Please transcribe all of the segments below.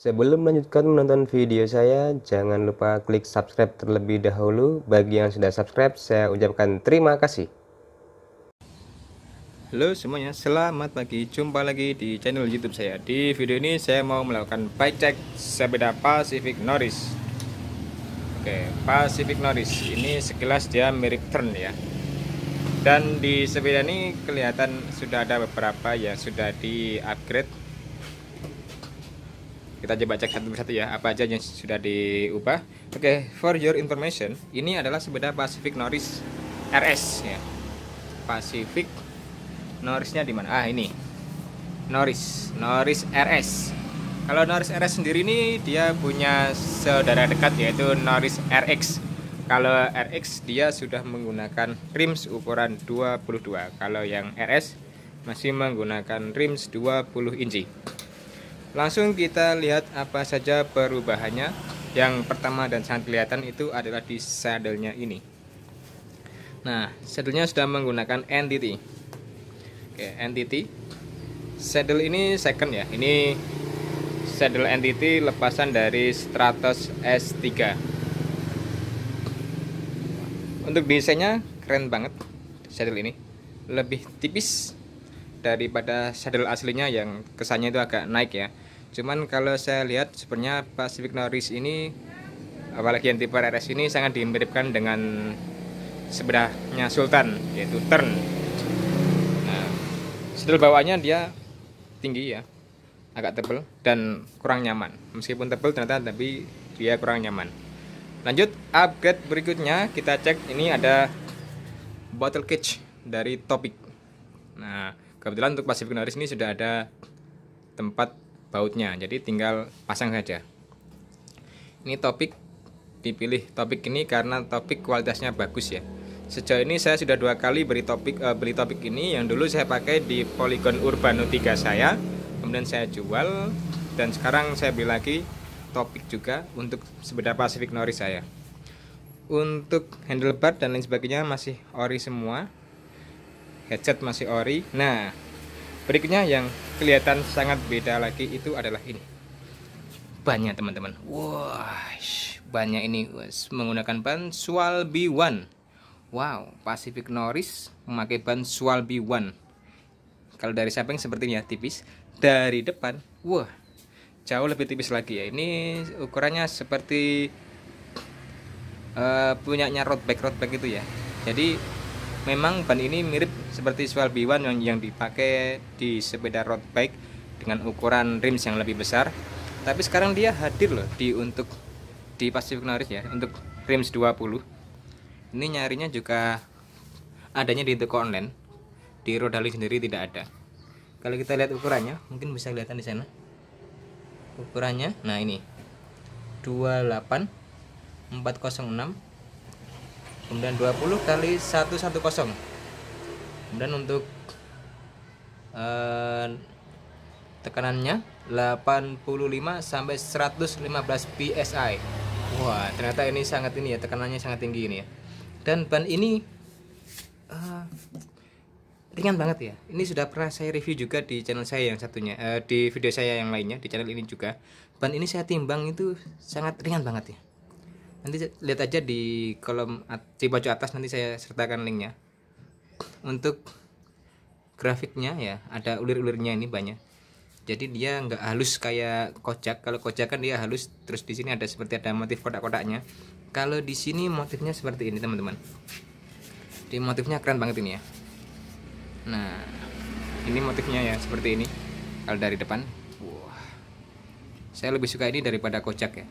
Sebelum melanjutkan menonton video saya, jangan lupa klik subscribe terlebih dahulu. Bagi yang sudah subscribe, saya ucapkan terima kasih. Halo semuanya, selamat pagi. Jumpa lagi di channel YouTube saya. Di video ini saya mau melakukan bike check sepeda Pacific Norris. Oke, Pacific Norris ini sekilas dia mirip Tern ya. Dan di sepeda ini kelihatan sudah ada beberapa yang sudah di-upgrade. Kita coba cek satu persatu ya, apa aja yang sudah diubah. Oke, for your information, ini adalah sepeda Pacific Norris RS ya. Pacific Norrisnya di mana? Ah, ini. Norris RS. Kalau Norris RS sendiri ini dia punya saudara dekat yaitu Norris RX. Kalau RX dia sudah menggunakan rims ukuran 22. Kalau yang RS masih menggunakan rims 20 inci. Langsung kita lihat apa saja perubahannya. Yang pertama dan sangat kelihatan itu adalah di saddle-nya ini. Nah, saddle-nya sudah menggunakan NTT. Oke, NTT. Saddle ini second ya. Ini saddle NTT lepasan dari Stratos S3. Untuk desainnya keren banget saddle ini. Lebih tipis daripada saddle aslinya yang kesannya itu agak naik ya. Cuman kalau saya lihat sebenarnya Pacific Norris ini, apalagi yang tipe RS ini, sangat dimiripkan dengan sepedanya Sultan yaitu Tern. Saddle bawaannya dia tinggi ya, agak tebal dan kurang nyaman. Meskipun tebal ternyata tapi dia kurang nyaman. Lanjut upgrade berikutnya, kita cek ini ada bottle cage dari Topic. Nah, kebetulan untuk Pacific Norris ini sudah ada tempat bautnya, jadi tinggal pasang saja. Ini Topic, dipilih Topic ini karena Topic kualitasnya bagus ya. Sejauh ini saya sudah 2 kali beli Topic ini. Yang dulu saya pakai di Polygon Urbano 3 saya, kemudian saya jual, dan sekarang saya beli lagi Topic juga untuk sepeda Pacific Norris saya. Untuk handlebar dan lain sebagainya masih ori semua, headset masih ori. Nah, berikutnya yang kelihatan sangat beda lagi itu adalah ini, bannya teman-teman. Wah, bannya ini menggunakan ban Swalby One. Wow, Pacific Norris memakai ban Swalby One. Kalau dari samping seperti ini ya, tipis. Dari depan, wah, jauh lebih tipis lagi ya. Ini ukurannya seperti punyanya road bike itu ya. Jadi memang ban ini mirip seperti Swalby One yang dipakai di sepeda road bike dengan ukuran rims yang lebih besar. Tapi sekarang dia hadir loh di Pacific Norris ya, untuk rims 20. Ini nyarinya juga adanya di toko online. Di Rodali sendiri tidak ada. Kalau kita lihat ukurannya, mungkin bisa kelihatan di sana. Ukurannya, nah ini 28406. Kemudian 20 kali 110. Kemudian untuk tekanannya 85 sampai 115 PSI. Wah, ternyata ini sangat ini ya, tekanannya sangat tinggi ini ya. Dan ban ini ringan banget ya. Ini sudah pernah saya review juga di channel saya yang satunya, di video saya yang lainnya di channel ini juga. Ban ini saya timbang itu sangat ringan banget ya. Nanti lihat aja di kolom di pojok atas, nanti saya sertakan linknya. Untuk grafiknya ya, ada ulir-ulirnya ini banyak. Jadi dia nggak halus kayak kocak. Kalau kocak kan dia halus, terus di sini ada seperti ada motif kotak-kotaknya. Kalau di sini motifnya seperti ini teman-teman. Di motifnya keren banget ini ya. Nah, ini motifnya ya seperti ini. Kalau dari depan, wah, saya lebih suka ini daripada kocak ya.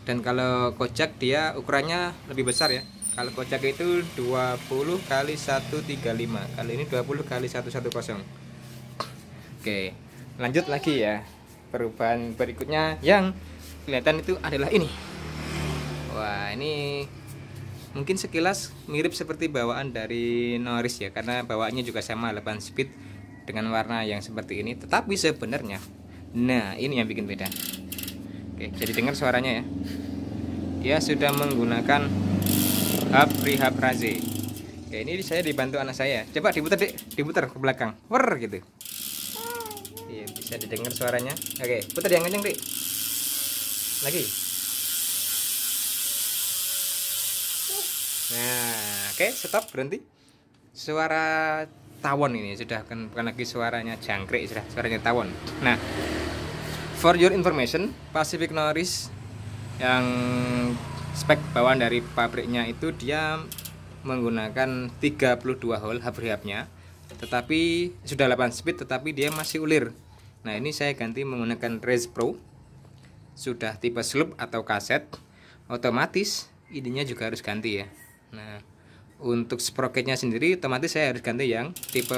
Dan kalau kocak dia ukurannya lebih besar ya. Kalau kocak itu 20 kali 135. Kali ini 20 kali 110. Oke, lanjut lagi ya. Perubahan berikutnya yang kelihatan itu adalah ini. Wah, ini mungkin sekilas mirip seperti bawaan dari Norris ya, karena bawaannya juga sama 8 speed dengan warna yang seperti ini. Tetapi sebenarnya, nah ini yang bikin beda. Oke, jadi dengar suaranya ya. Dia sudah menggunakan hub rehab Raze. Oke, ini saya dibantu anak saya. Coba diputar dek, diputar ke belakang, gitu. Iya, bisa didengar suaranya. Oke, putar yang kenceng dek. lagi. Nah, oke, stop, berhenti. Suara tawon ini sudah bukan lagi suaranya jangkrik, sudah suaranya tawon. Nah, for your information, Pacific Norris yang spek bawaan dari pabriknya itu dia menggunakan 32 hole hub rehab-nya, tetapi sudah 8 speed tetapi dia masih ulir. Nah, ini saya ganti menggunakan Race Pro, sudah tipe sloop atau kaset, otomatis ininya juga harus ganti ya. Nah, untuk sprocketnya sendiri otomatis saya harus ganti yang tipe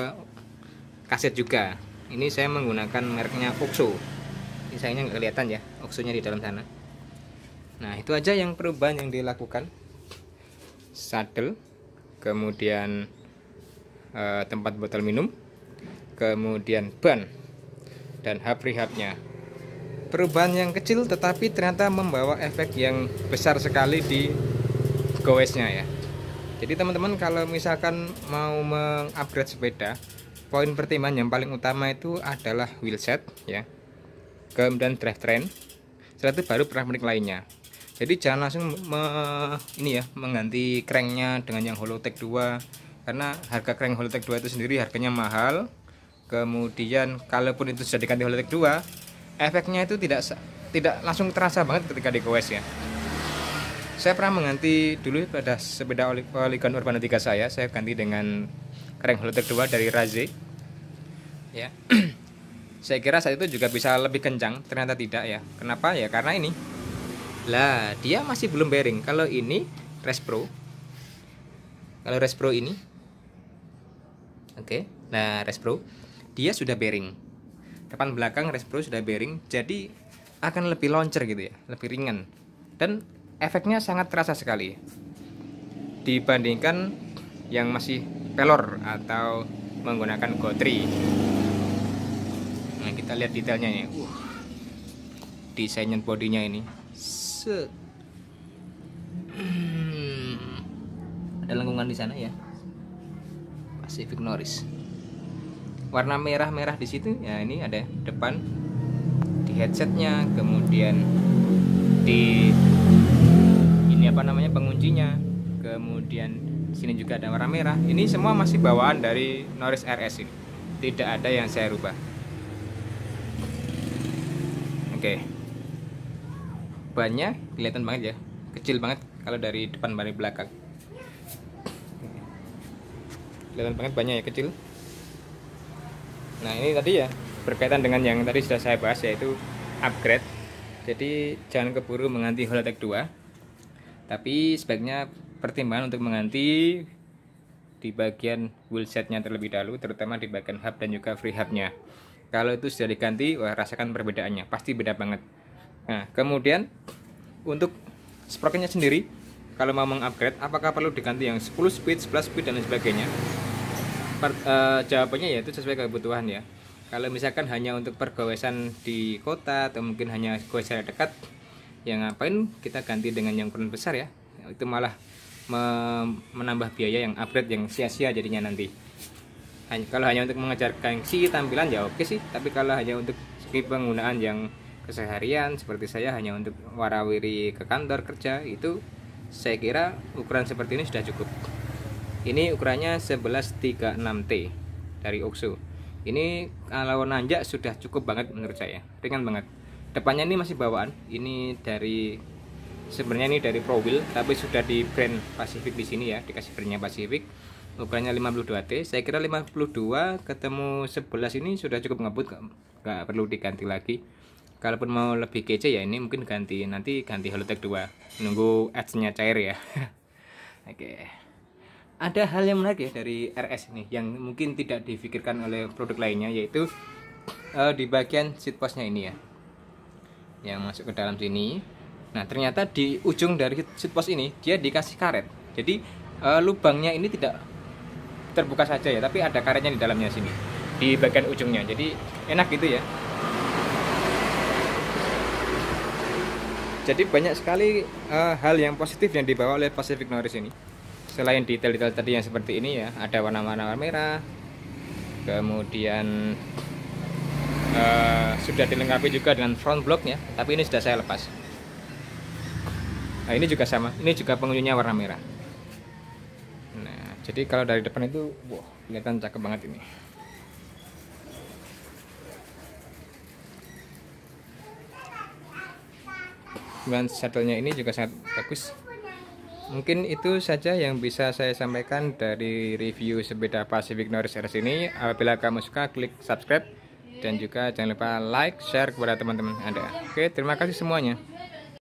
kaset juga. Ini saya menggunakan mereknya Oxo. Ini sayangnya nggak kelihatan ya, Oxo-nya di dalam sana. Nah, itu aja yang perubahan yang dilakukan. Saddle, kemudian tempat botol minum, kemudian ban dan hub rehabnya. Perubahan yang kecil tetapi ternyata membawa efek yang besar sekali di goesnya ya. Jadi teman-teman kalau misalkan mau mengupgrade sepeda, poin pertimbangan yang paling utama itu adalah wheelset ya, kemudian drivetrain, setelah itu baru pernak-pernik lainnya. Jadi jangan langsung mengganti cranknya dengan yang Holotech 2, karena harga crank Holotech 2 itu sendiri harganya mahal. Kemudian kalaupun itu sudah diganti Holotech 2, efeknya itu tidak langsung terasa banget ketika digoes ya. Saya pernah mengganti dulu pada sepeda Polygon Urbana 3 saya ganti dengan crank Holotech 2 dari Raze ya. Saya kira saat itu juga bisa lebih kencang, ternyata tidak ya. Kenapa ya? Karena ini lah, dia masih belum bearing. Kalau ini Race Pro, kalau Race Pro ini oke. Nah, Race Pro dia sudah bearing, depan belakang Race Pro sudah bearing, jadi akan lebih loncer gitu ya, lebih ringan, dan efeknya sangat terasa sekali dibandingkan yang masih pelor atau menggunakan GoTri. Nah, kita lihat detailnya nih. Desainnya bodinya ini. Ada lengkungan di sana ya. Pacific Norris. Warna merah-merah di situ. Ya, ini ada depan di headsetnya, kemudian di ini penguncinya, kemudian sini juga ada warna merah. Ini semua masih bawaan dari Norris RS ini, tidak ada yang saya rubah. Oke, bannya kelihatan banget ya, kecil banget kalau dari depan dari belakang, kelihatan banget bannya ya, kecil. Nah, ini tadi ya berkaitan dengan yang tadi sudah saya bahas, yaitu upgrade. Jadi jangan keburu mengganti Holotech 2, tapi sebaiknya pertimbangan untuk mengganti di bagian wheelsetnya terlebih dahulu, terutama di bagian hub dan juga free hubnya. Kalau itu sudah diganti, wah, rasakan perbedaannya, pasti beda banget. Nah, kemudian untuk sprocketnya sendiri, kalau mau mengupgrade, apakah perlu diganti yang 10 speed, 11 speed dan lain sebagainya? Jawabannya yaitu sesuai kebutuhan ya. Kalau misalkan hanya untuk pergowesan di kota atau mungkin hanya goes dekat, yang ngapain kita ganti dengan yang ukuran besar ya, itu malah menambah biaya yang upgrade yang sia-sia jadinya nanti. Kalau hanya untuk mengejar gengsi tampilan ya oke sih, tapi kalau hanya untuk segi penggunaan yang keseharian seperti saya hanya untuk warawiri ke kantor kerja, itu saya kira ukuran seperti ini sudah cukup. Ini ukurannya 1136T dari Oxo. Ini kalau nanjak sudah cukup banget menurut saya, ringan banget. Depannya ini masih bawaan, ini sebenarnya ini dari Pro Wheel, tapi sudah di brand Pacific di sini ya, dikasih brandnya Pacific. Ukurannya 52T, saya kira 52 ketemu 11 ini sudah cukup ngebut, nggak perlu diganti lagi. Kalaupun mau lebih kece ya ini mungkin ganti Holotech 2, nunggu edge-nya cair ya. Oke. Ada hal yang menarik ya dari RS ini yang mungkin tidak difikirkan oleh produk lainnya, yaitu di bagian seat post-nya ini ya, yang masuk ke dalam sini. Nah, ternyata di ujung dari seat post ini dia dikasih karet. Jadi lubangnya ini tidak terbuka saja ya, tapi ada karetnya di dalamnya sini, di bagian ujungnya. Jadi enak gitu ya. Jadi banyak sekali hal yang positif yang dibawa oleh Pacific Norris ini. Selain detail-detail tadi yang seperti ini ya, ada warna-warna merah, kemudian sudah dilengkapi juga dengan front blocknya, tapi ini sudah saya lepas. Nah, ini juga sama, ini juga pengunjungnya warna merah. Nah, jadi kalau dari depan itu, wow, kelihatan cakep banget ini. Dan saddle-nya ini juga sangat bagus. Mungkin itu saja yang bisa saya sampaikan dari review sepeda Pacific Norris RS ini. Apabila kamu suka, klik subscribe dan juga jangan lupa like, share kepada teman-teman Anda. Oke, terima kasih semuanya.